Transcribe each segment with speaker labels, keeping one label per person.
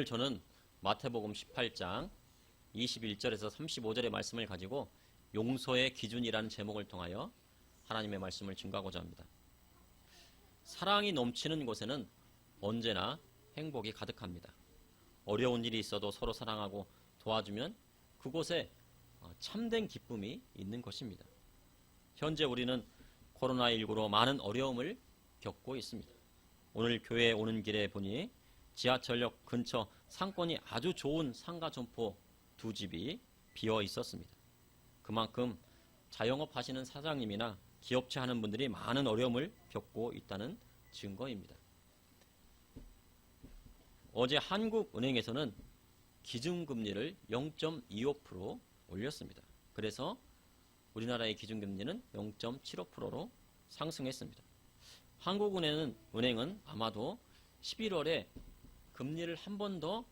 Speaker 1: 오늘 저는 마태복음 18장 21절에서 35절의 말씀을 가지고 용서의 기준이라는 제목을 통하여 하나님의 말씀을 증거하고자 합니다. 사랑이 넘치는 곳에는 언제나 행복이 가득합니다. 어려운 일이 있어도 서로 사랑하고 도와주면 그곳에 참된 기쁨이 있는 것입니다. 현재 우리는 코로나19로 많은 어려움을 겪고 있습니다. 오늘 교회에 오는 길에 보니 지하철역 근처 상권이 아주 좋은 상가 점포 2집이 비어 있었습니다. 그만큼 자영업 하시는 사장님이나 기업체 하는 분들이 많은 어려움을 겪고 있다는 증거입니다. 어제 한국은행에서는 기준금리를 0.25% 올렸습니다. 그래서 우리나라의 기준금리는 0.75%로 상승했습니다. 한국은행은 아마도 11월에 금리를 한 번 더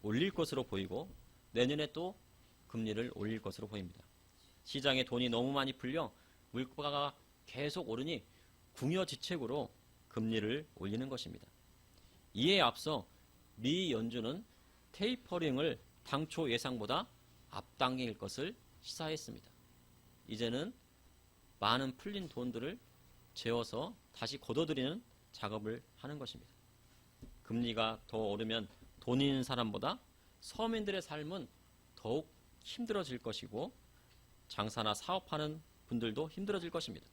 Speaker 1: 올릴 것으로 보이고 내년에 또 금리를 올릴 것으로 보입니다. 시장에 돈이 너무 많이 풀려 물가가 계속 오르니 궁여지책으로 금리를 올리는 것입니다. 이에 앞서 미 연준은 테이퍼링을 당초 예상보다 앞당길 것을 시사했습니다. 이제는 많은 풀린 돈들을 재워서 다시 걷어들이는 작업을 하는 것입니다. 금리가 더 오르면 돈 있는 사람보다 서민들의 삶은 더욱 힘들어질 것이고 장사나 사업하는 분들도 힘들어질 것입니다.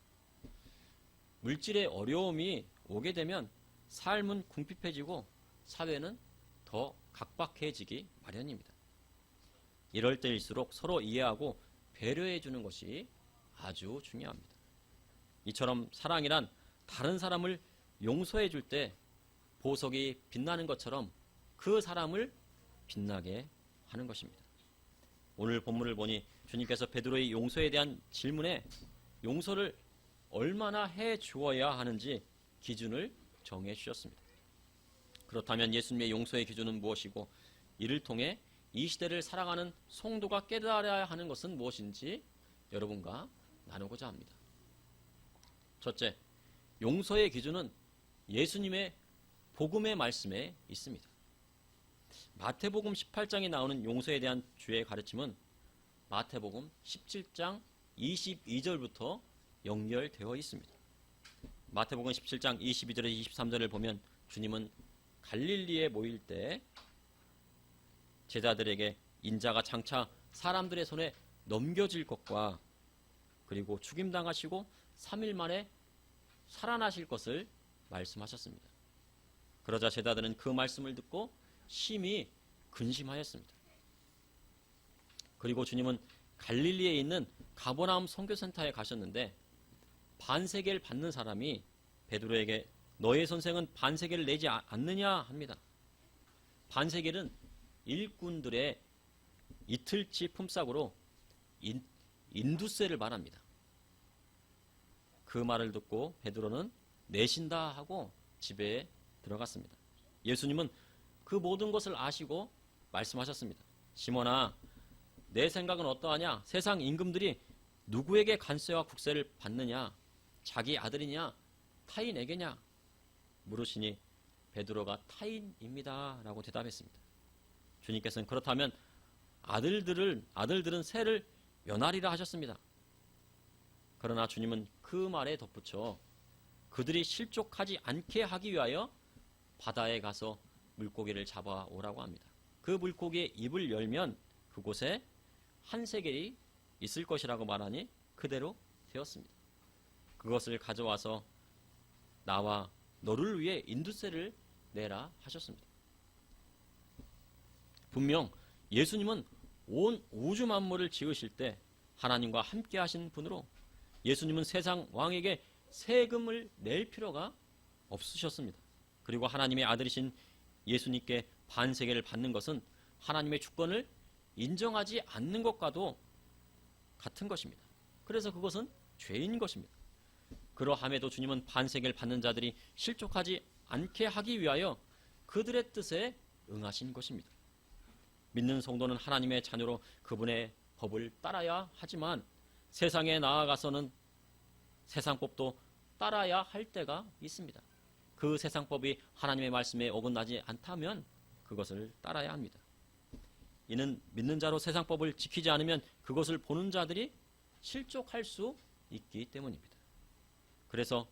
Speaker 1: 물질의 어려움이 오게 되면 삶은 궁핍해지고 사회는 더 각박해지기 마련입니다. 이럴 때일수록 서로 이해하고 배려해 주는 것이 아주 중요합니다. 이처럼 사랑이란 다른 사람을 용서해 줄 때 보석이 빛나는 것처럼 그 사람을 빛나게 하는 것입니다. 오늘 본문을 보니 주님께서 베드로의 용서에 대한 질문에 용서를 얼마나 해 주어야 하는지 기준을 정해 주셨습니다. 그렇다면 예수님의 용서의 기준은 무엇이고 이를 통해 이 시대를 살아가는 성도가 깨달아야 하는 것은 무엇인지 여러분과 나누고자 합니다. 첫째, 용서의 기준은 예수님의 복음의 말씀에 있습니다. 마태복음 18장에 나오는 용서에 대한 주의 가르침은 마태복음 17장 22절부터 연결되어 있습니다. 마태복음 17장 22절에 23절을 보면 주님은 갈릴리에 모일 때 제자들에게 인자가 장차 사람들의 손에 넘겨질 것과 그리고 죽임당하시고 3일 만에 살아나실 것을 말씀하셨습니다. 그러자 제자들은 그 말씀을 듣고 심히 근심하였습니다. 그리고 주님은 갈릴리에 있는 가버나움 선교센터에 가셨는데 반세계를 받는 사람이 베드로에게 너의 선생은 반세계를 내지 않느냐 합니다. 반세계는 일꾼들의 이틀치 품삯으로 인두세를 말합니다. 그 말을 듣고 베드로는 내신다 하고 집에 들어갔습니다. 예수님은 그 모든 것을 아시고 말씀하셨습니다. 시몬아, 내 생각은 어떠하냐? 세상 임금들이 누구에게 관세와 국세를 받느냐? 자기 아들이냐? 타인에게냐? 물으시니 베드로가 타인입니다 라고 대답했습니다. 주님께서는 그렇다면 아들들은 세를 면하리라 하셨습니다. 그러나 주님은 그 말에 덧붙여 그들이 실족하지 않게 하기 위하여 바다에 가서 물고기를 잡아오라고 합니다. 그 물고기의 입을 열면 그곳에 한 세겔이 있을 것이라고 말하니 그대로 되었습니다. 그것을 가져와서 나와 너를 위해 인두세를 내라 하셨습니다. 분명 예수님은 온 우주 만물을 지으실 때 하나님과 함께 하신 분으로 예수님은 세상 왕에게 세금을 낼 필요가 없으셨습니다. 그리고 하나님의 아들이신 예수님께 반세계를 받는 것은 하나님의 주권을 인정하지 않는 것과도 같은 것입니다. 그래서 그것은 죄인 것입니다. 그러함에도 주님은 반세계를 받는 자들이 실족하지 않게 하기 위하여 그들의 뜻에 응하신 것입니다. 믿는 성도는 하나님의 자녀로 그분의 법을 따라야 하지만 세상에 나아가서는 세상법도 따라야 할 때가 있습니다. 그 세상법이 하나님의 말씀에 어긋나지 않다면 그것을 따라야 합니다. 이는 믿는 자로 세상 법을 지키지 않으면 그것을 보는 자들이 실족할 수 있기 때문입니다. 그래서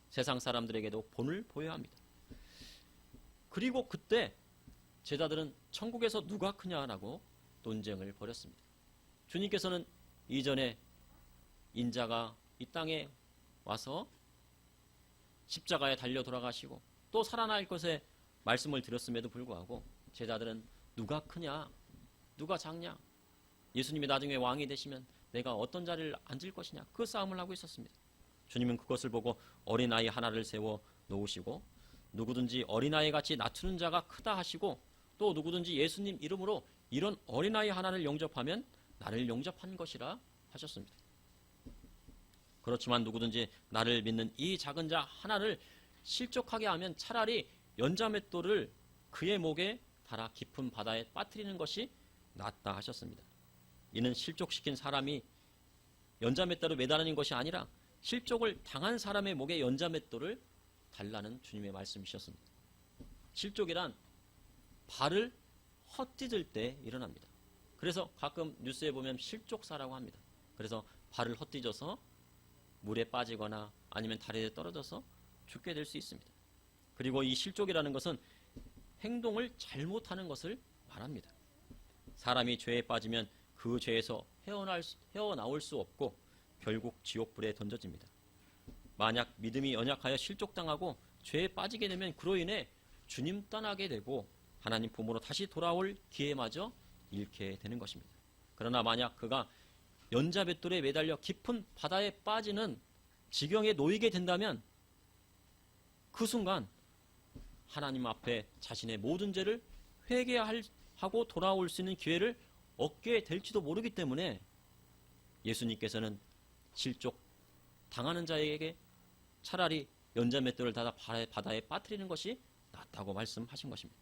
Speaker 1: 세상 사람들에게도 본을 보여야 합니다. 그리고 그때 제자들은 천국에서 누가 크냐라고 논쟁을 벌였습니다. 주님께서는 이전에 인자가 이 땅에 와서 십자가에 달려 돌아가시고 또 살아날 것에 말씀을 드렸음에도 불구하고 제자들은 누가 크냐, 누가 작냐, 예수님이 나중에 왕이 되시면 내가 어떤 자리를 앉을 것이냐, 그 싸움을 하고 있었습니다. 주님은 그것을 보고 어린아이 하나를 세워 놓으시고 누구든지 어린아이 같이 낮추는 자가 크다 하시고 또 누구든지 예수님 이름으로 이런 어린아이 하나를 영접하면 나를 영접한 것이라 하셨습니다. 그렇지만 누구든지 나를 믿는 이 작은 자 하나를 실족하게 하면 차라리 연자맷돌을 그의 목에 달아 깊은 바다에 빠뜨리는 것이 낫다 하셨습니다. 이는 실족시킨 사람이 연자맷돌을 매달리는 것이 아니라 실족을 당한 사람의 목에 연자맷돌을 달라는 주님의 말씀이셨습니다. 실족이란 발을 헛디딜 때 일어납니다. 그래서 가끔 뉴스에 보면 실족사라고 합니다. 그래서 발을 헛디뎌서 물에 빠지거나 아니면 다리에 떨어져서 죽게 될 수 있습니다. 그리고 이 실족이라는 것은 행동을 잘못하는 것을 말합니다. 사람이 죄에 빠지면 그 죄에서 헤어나올 수 없고 결국 지옥불에 던져집니다. 만약 믿음이 연약하여 실족당하고 죄에 빠지게 되면 그로 인해 주님 떠나게 되고 하나님 품으로 다시 돌아올 기회마저 잃게 되는 것입니다. 그러나 만약 그가 연자맷돌에 매달려 깊은 바다에 빠지는 지경에 놓이게 된다면 그 순간 하나님 앞에 자신의 모든 죄를 회개하고 돌아올 수 있는 기회를 얻게 될지도 모르기 때문에 예수님께서는 실족 당하는 자에게 차라리 연자맷돌을 닫아 바다에 빠뜨리는 것이 낫다고 말씀하신 것입니다.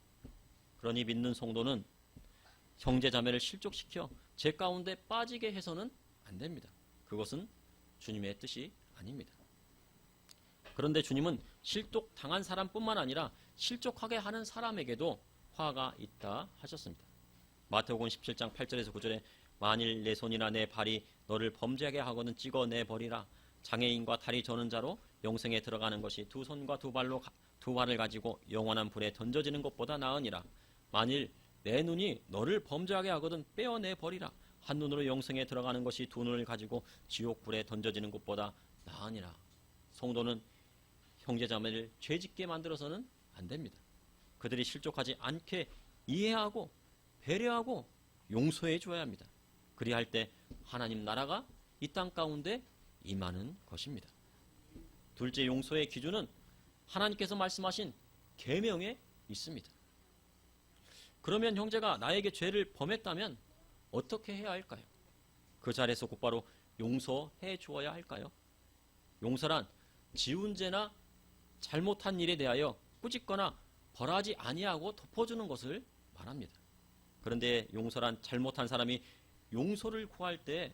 Speaker 1: 그러니 믿는 성도는 형제자매를 실족시켜 죄 가운데 빠지게 해서는 안 됩니다. 그것은 주님의 뜻이 아닙니다. 그런데 주님은 실족 당한 사람뿐만 아니라 실족하게 하는 사람에게도 화가 있다 하셨습니다. 마태복음 17장 8절에서 9절에 만일 내 손이나 내 발이 너를 범죄하게 하거든 찍어내버리라. 장애인과 다리 저는 자로 영생에 들어가는 것이 두 손과 두 발을 가지고 영원한 불에 던져지는 것보다 나으니라. 만일 내 눈이 너를 범죄하게 하거든 빼어내버리라. 한 눈으로 영생에 들어가는 것이 두 눈을 가지고 지옥불에 던져지는 것보다 나으니라. 성도는 형제자매를 죄짓게 만들어서는 안 됩니다. 그들이 실족하지 않게 이해하고 배려하고 용서해 줘야 합니다. 그리할 때 하나님 나라가 이 땅 가운데 임하는 것입니다. 둘째, 용서의 기준은 하나님께서 말씀하신 계명에 있습니다. 그러면 형제가 나에게 죄를 범했다면 어떻게 해야 할까요? 그 자리에서 곧바로 용서해 주어야 할까요? 용서란 지운 죄나 잘못한 일에 대하여 꾸짖거나 벌하지 아니하고 덮어주는 것을 말합니다. 그런데 용서란 잘못한 사람이 용서를 구할 때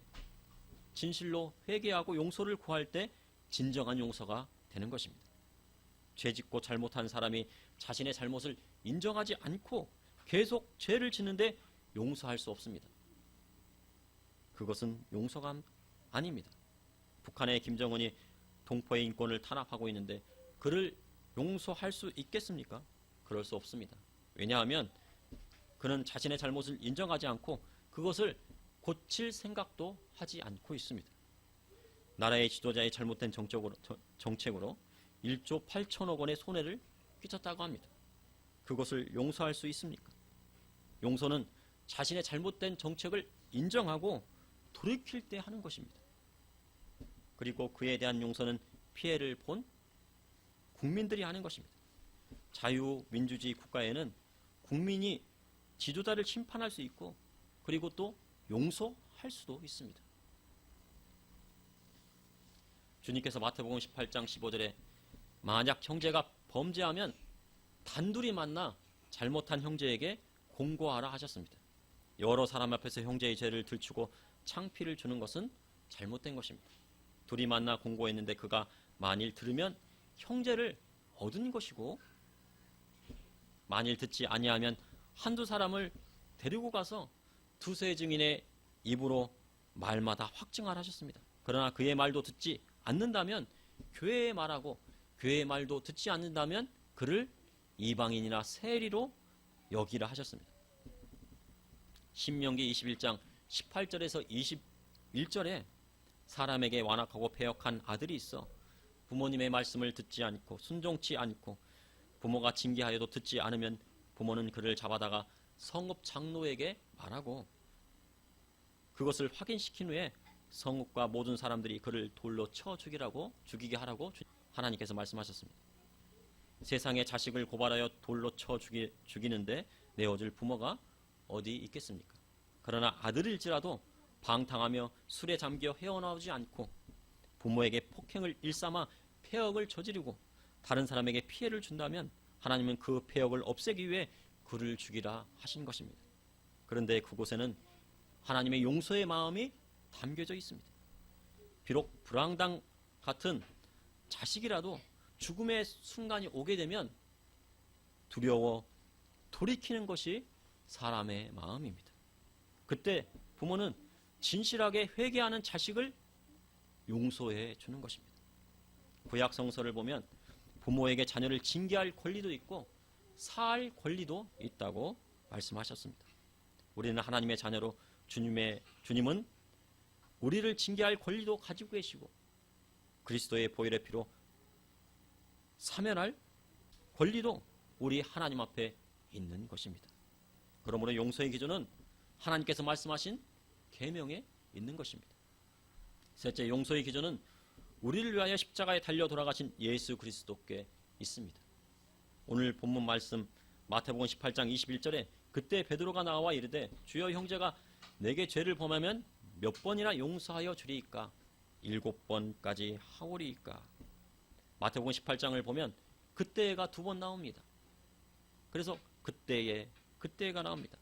Speaker 1: 진실로 회개하고 용서를 구할 때 진정한 용서가 되는 것입니다. 죄짓고 잘못한 사람이 자신의 잘못을 인정하지 않고 계속 죄를 짓는데 용서할 수 없습니다. 그것은 용서가 아닙니다. 북한의 김정은이 동포의 인권을 탄압하고 있는데 그를 용서할 수 있겠습니까? 그럴 수 없습니다. 왜냐하면 그는 자신의 잘못을 인정하지 않고 그것을 고칠 생각도 하지 않고 있습니다. 나라의 지도자의 잘못된 정책으로 1조 8천억 원의 손해를 끼쳤다고 합니다. 그것을 용서할 수 있습니까? 용서는 자신의 잘못된 정책을 인정하고 돌이킬 때 하는 것입니다. 그리고 그에 대한 용서는 피해를 본 국민들이 하는 것입니다. 자유민주주의 국가에는 국민이 지도자를 심판할 수 있고 그리고 또 용서할 수도 있습니다. 주님께서 마태복음 18장 15절에 만약 형제가 범죄하면 단둘이 만나 잘못한 형제에게 공고하라 하셨습니다. 여러 사람 앞에서 형제의 죄를 들추고 창피를 주는 것은 잘못된 것입니다. 둘이 만나 공고했는데 그가 만일 들으면 형제를 얻은 것이고 만일 듣지 아니하면 한두 사람을 데리고 가서 두세 증인의 입으로 말마다 확증을 하셨습니다. 그러나 그의 말도 듣지 않는다면 교회의 말하고 교회의 말도 듣지 않는다면 그를 이방인이나 세리로 여기라 하셨습니다. 신명기 21장 18절에서 21절에 사람에게 완악하고 패역한 아들이 있어 부모님의 말씀을 듣지 않고 순종치 않고 부모가 징계하여도 듣지 않으면 부모는 그를 잡아다가 성읍 장로에게 말하고 그것을 확인시킨 후에 성읍과 모든 사람들이 그를 돌로 쳐 죽이게 하라고 하나님께서 말씀하셨습니다. 세상에 자식을 고발하여 돌로 쳐 죽이는데 내어줄 부모가 어디 있겠습니까? 그러나 아들일지라도 방탕하며 술에 잠겨 헤어나오지 않고 부모에게 폭행을 일삼아 폐역을 저지르고 다른 사람에게 피해를 준다면 하나님은 그 폐역을 없애기 위해 그를 죽이라 하신 것입니다. 그런데 그곳에는 하나님의 용서의 마음이 담겨져 있습니다. 비록 불황당 같은 자식이라도 죽음의 순간이 오게 되면 두려워 돌이키는 것이 사람의 마음입니다. 그때 부모는 진실하게 회개하는 자식을 용서해 주는 것입니다. 구약 성서를 보면 부모에게 자녀를 징계할 권리도 있고 사할 권리도 있다고 말씀하셨습니다. 우리는 하나님의 자녀로 주님은 우리를 징계할 권리도 가지고 계시고 그리스도의 보혈의 피로 사면할 권리도 우리 하나님 앞에 있는 것입니다. 그러므로 용서의 기준은 하나님께서 말씀하신 계명에 있는 것입니다. 셋째, 용서의 기준은 우리를 위하여 십자가에 달려 돌아가신 예수 그리스도께 있습니다. 오늘 본문 말씀 마태복음 18장 21절에 그때 베드로가 나와 이르되 주여 형제가 내게 죄를 범하면 몇 번이나 용서하여 주리이까? 7번까지 하오리이까? 마태복음 18장을 보면 그때가 2번 나옵니다. 그래서 그때가 나옵니다.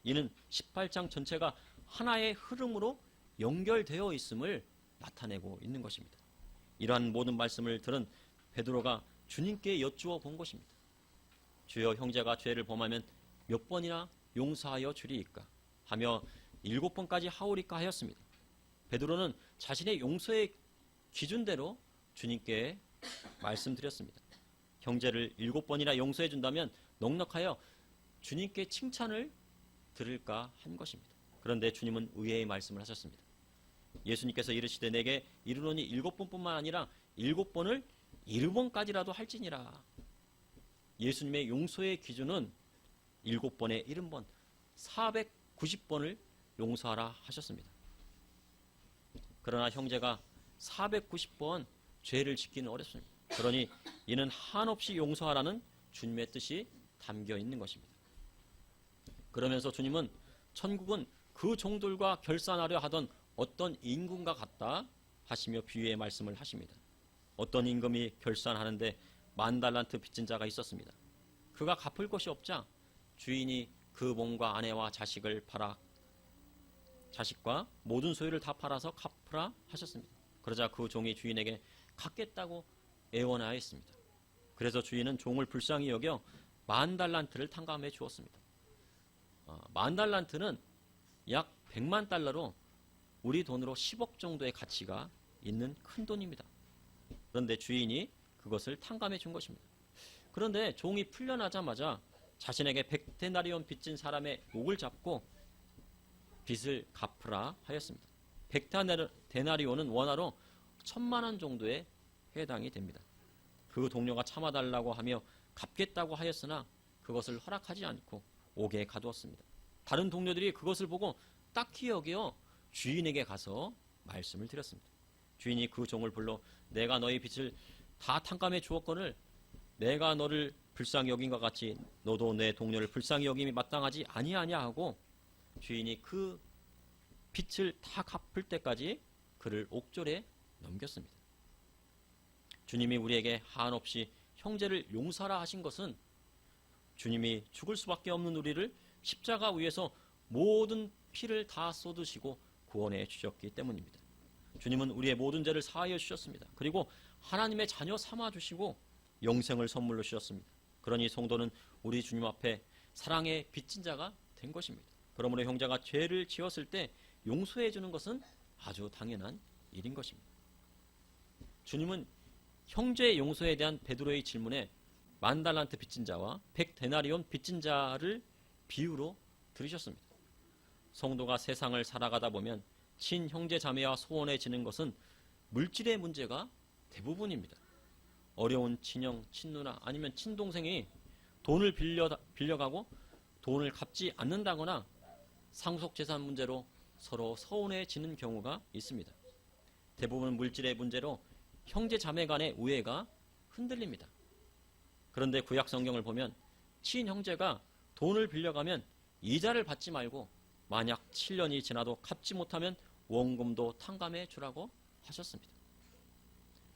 Speaker 1: 이는 18장 전체가 하나의 흐름으로 연결되어 있음을 나타내고 있는 것입니다. 이러한 모든 말씀을 들은 베드로가 주님께 여쭈어 본 것입니다. 주여 형제가 죄를 범하면 몇 번이나 용서하여 주리이까? 하며 7번까지 하오리까 하였습니다. 베드로는 자신의 용서의 기준대로 주님께 말씀드렸습니다. 형제를 7번이나 용서해 준다면 넉넉하여 주님께 칭찬을 들을까 한 것입니다. 그런데 주님은 의외의 말씀을 하셨습니다. 예수님께서 이르시되 내게 이르노니 7번뿐만 아니라 7번을 70번까지라도 할지니라. 예수님의 용서의 기준은 7번에 70번 490번을 용서하라 하셨습니다. 그러나 형제가 490번 죄를 짓기는 어렵습니다. 그러니 이는 한없이 용서하라는 주님의 뜻이 담겨 있는 것입니다. 그러면서 주님은 천국은 그 종들과 결산하려 하던 어떤 임금과 같다 하시며 비유의 말씀을 하십니다. 어떤 임금이 결산하는데 10,000달란트 빚진 자가 있었습니다. 그가 갚을 것이 없자 주인이 그 몸과 아내와 자식과 모든 소유를 다 팔아서 갚으라 하셨습니다. 그러자 그 종이 주인에게 갚겠다고 애원하였습니다. 그래서 주인은 종을 불쌍히 여겨 10,000달란트를 탕감해 주었습니다. 10,000달란트는 약 100만 달러로 우리 돈으로 10억 정도의 가치가 있는 큰 돈입니다. 그런데 주인이 그것을 탕감해 준 것입니다. 그런데 종이 풀려나자마자 자신에게 100데나리온 빚진 사람의 목을 잡고 빚을 갚으라 하였습니다. 100데나리온은 원화로 1,000만 원 정도에 해당이 됩니다. 그 동료가 참아달라고 하며 갚겠다고 하였으나 그것을 허락하지 않고 옥에 가두었습니다. 다른 동료들이 그것을 보고 딱히 여겨 주인에게 가서 말씀을 드렸습니다. 주인이 그 종을 불러 내가 너희 빚을 다 탕감해 주었거늘 내가 너를 불쌍히 여긴 것 같이 너도 내 동료를 불쌍히 여김이 마땅하지 아니하냐 하고 주인이 그 빚을 다 갚을 때까지 그를 옥졸에 넘겼습니다. 주님이 우리에게 한없이 형제를 용서하라 하신 것은 주님이 죽을 수밖에 없는 우리를 십자가 위에서 모든 피를 다 쏟으시고 구원해 주셨기 때문입니다. 주님은 우리의 모든 죄를 사하여 주셨습니다. 그리고 하나님의 자녀 삼아 주시고 영생을 선물로 주셨습니다. 그러니 성도는 우리 주님 앞에 사랑의 빚진 자가 된 것입니다. 그러므로 형제가 죄를 지었을 때 용서해 주는 것은 아주 당연한 일인 것입니다. 주님은 형제 용서에 대한 베드로의 질문에 10,000달란트 빚진 자와 100데나리온 빚진 자를 비유로 들으셨습니다. 성도가 세상을 살아가다 보면 친형제 자매와 소원해지는 것은 물질의 문제가 대부분입니다. 어려운 친형, 친누나 아니면 친동생이 돈을 빌려가고 돈을 갚지 않는다거나 상속재산 문제로 서로 서운해지는 경우가 있습니다. 대부분 물질의 문제로 형제 자매 간의 우애가 흔들립니다. 그런데 구약 성경을 보면 친형제가 돈을 빌려가면 이자를 받지 말고 만약 7년이 지나도 갚지 못하면 원금도 탕감해 주라고 하셨습니다.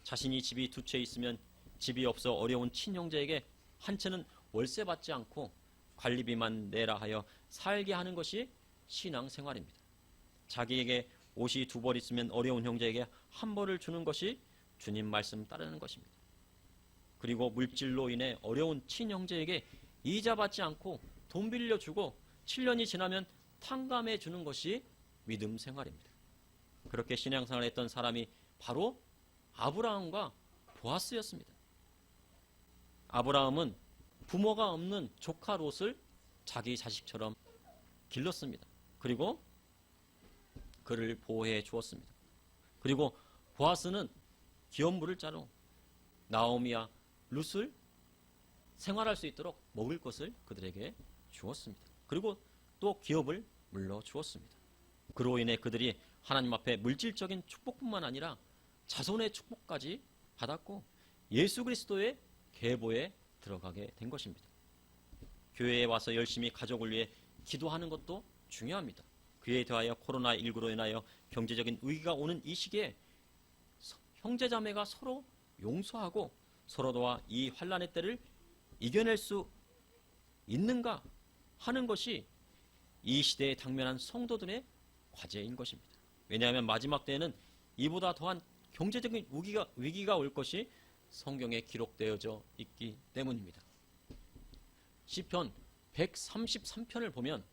Speaker 1: 자신이 집이 2채 있으면 집이 없어 어려운 친형제에게 한 채는 월세 받지 않고 관리비만 내라 하여 살게 하는 것이 신앙생활입니다. 자기에게 옷이 2벌 있으면 어려운 형제에게 1벌을 주는 것이 주님 말씀 따르는 것입니다. 그리고 물질로 인해 어려운 친형제에게 이자 받지 않고 돈 빌려주고 7년이 지나면 탕감해 주는 것이 믿음 생활입니다. 그렇게 신앙생활을 했던 사람이 바로 아브라함과 보아스였습니다. 아브라함은 부모가 없는 조카 롯을 자기 자식처럼 길렀습니다. 그리고 그를 보호해 주었습니다. 그리고 보아스는 기업물을 짜러 나오미와 룻을 생활할 수 있도록 먹을 것을 그들에게 주었습니다. 그리고 또 기업을 물려 주었습니다. 그로 인해 그들이 하나님 앞에 물질적인 축복뿐만 아니라 자손의 축복까지 받았고 예수 그리스도의 계보에 들어가게 된 것입니다. 교회에 와서 열심히 가족을 위해 기도하는 것도 중요합니다. 그에 대하여 코로나19로 인하여 경제적인 위기가 오는 이 시기에 형제자매가 서로 용서하고 서로 도와 이 환난의 때를 이겨낼 수 있는가 하는 것이 이 시대에 당면한 성도들의 과제인 것입니다. 왜냐하면 마지막 때에는 이보다 더한 경제적인 위기가 올 것이 성경에 기록되어져 있기 때문입니다. 시편 133편을 보면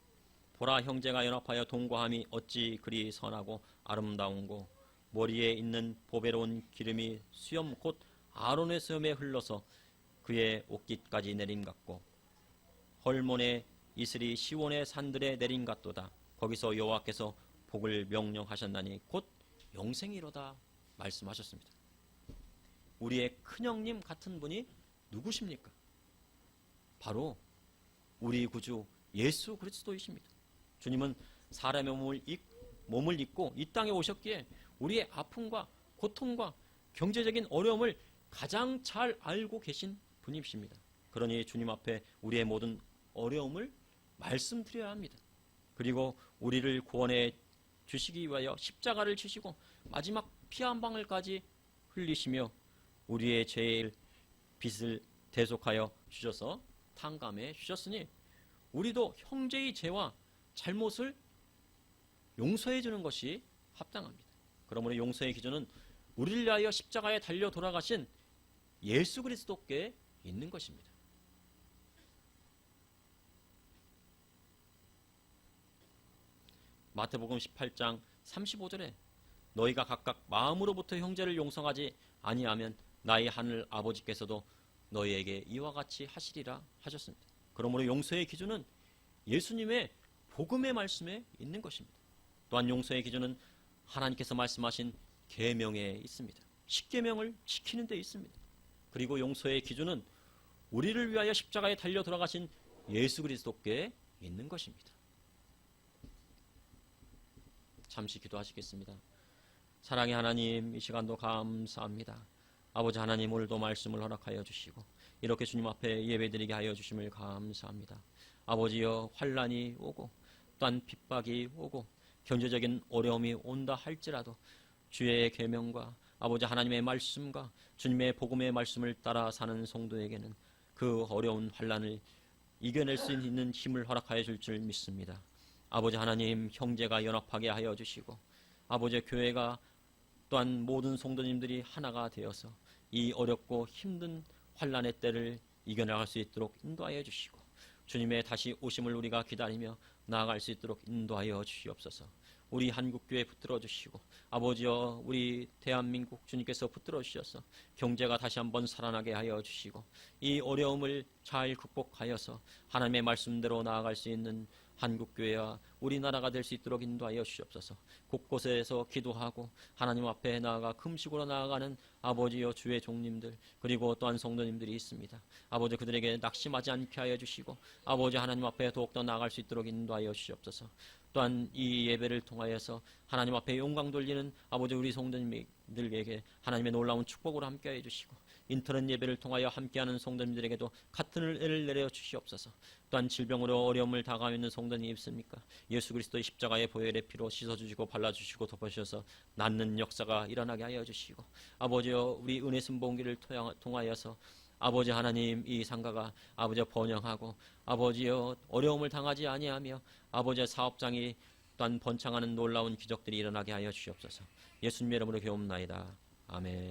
Speaker 1: 보라 형제가 연합하여 동거함이 어찌 그리 선하고 아름다운고 머리에 있는 보배로운 기름이 수염 곧 아론의 수염에 흘러서 그의 옷깃까지 내림 같고 헐몬의 이슬이 시온의 산들에 내림 같도다. 거기서 여호와께서 복을 명령하셨나니 곧 영생이로다 말씀하셨습니다. 우리의 큰형님 같은 분이 누구십니까? 바로 우리 구주 예수 그리스도이십니다. 주님은 사람의 몸을 입고 이 땅에 오셨기에 우리의 아픔과 고통과 경제적인 어려움을 가장 잘 알고 계신 분이십니다. 그러니 주님 앞에 우리의 모든 어려움을 말씀드려야 합니다. 그리고 우리를 구원해 주시기 위하여 십자가를 지시고 마지막 피 한 방울까지 흘리시며 우리의 죄의 빚을 대속하여 주셔서 탕감해 주셨으니 우리도 형제의 죄와 잘못을 용서해 주는 것이 합당합니다. 그러므로 용서의 기준은 우리를 위하여 십자가에 달려 돌아가신 예수 그리스도께 있는 것입니다. 마태복음 18장 35절에 너희가 각각 마음으로부터 형제를 용서하지 아니하면 나의 하늘 아버지께서도 너희에게 이와 같이 하시리라 하셨습니다. 그러므로 용서의 기준은 예수님의 복음의 말씀에 있는 것입니다. 또한 용서의 기준은 하나님께서 말씀하신 계명에 있습니다. 십계명을 지키는 데 있습니다. 그리고 용서의 기준은 우리를 위하여 십자가에 달려 돌아가신 예수 그리스도께 있는 것입니다. 잠시 기도하시겠습니다. 사랑의 하나님, 이 시간도 감사합니다. 아버지 하나님, 오늘도 말씀을 허락하여 주시고 이렇게 주님 앞에 예배드리게 하여 주심을 감사합니다. 아버지여, 환난이 오고 또한 핍박이 오고 경제적인 어려움이 온다 할지라도 주의 계명과 아버지 하나님의 말씀과 주님의 복음의 말씀을 따라 사는 성도에게는 그 어려운 환난을 이겨낼 수 있는 힘을 허락하여 줄 줄 믿습니다. 아버지 하나님, 형제가 연합하게 하여 주시고 아버지 교회가 또한 모든 성도님들이 하나가 되어서 이 어렵고 힘든 환난의 때를 이겨나갈 수 있도록 인도하여 주시고 주님의 다시 오심을 우리가 기다리며 나아갈 수 있도록 인도하여 주시옵소서. 우리 한국교회 붙들어 주시고 아버지여 우리 대한민국 주님께서 붙들어 주셔서 경제가 다시 한번 살아나게 하여 주시고 이 어려움을 잘 극복하여서 하나님의 말씀대로 나아갈 수 있는 한국교회와 우리나라가 될 수 있도록 인도하여 주시옵소서. 곳곳에서 기도하고 하나님 앞에 나아가 금식으로 나아가는 아버지여 주의 종님들 그리고 또한 성도님들이 있습니다. 아버지 그들에게 낙심하지 않게 하여 주시고 아버지 하나님 앞에 더욱더 나아갈 수 있도록 인도하여 주시옵소서. 또한 이 예배를 통하여서 하나님 앞에 영광 돌리는 아버지 우리 성도님들에게 하나님의 놀라운 축복으로 함께해 주시고 인터넷 예배를 통하여 함께하는 성도님들에게도 같은 은혜를 내려 주시옵소서. 또한 질병으로 어려움을 당하고 있는 성도님이 있습니까? 예수 그리스도의 십자가의 보혈의 피로 씻어주시고 발라주시고 덮어주셔서 낫는 역사가 일어나게 하여 주시고 아버지여 우리 은혜 순봉기를 통하여서 아버지 하나님 이 상가가 아버지여 번영하고 아버지여 어려움을 당하지 아니하며 아버지의 사업장이 또한 번창하는 놀라운 기적들이 일어나게 하여 주시옵소서. 예수님의 이름으로 기도옵나이다. 아멘.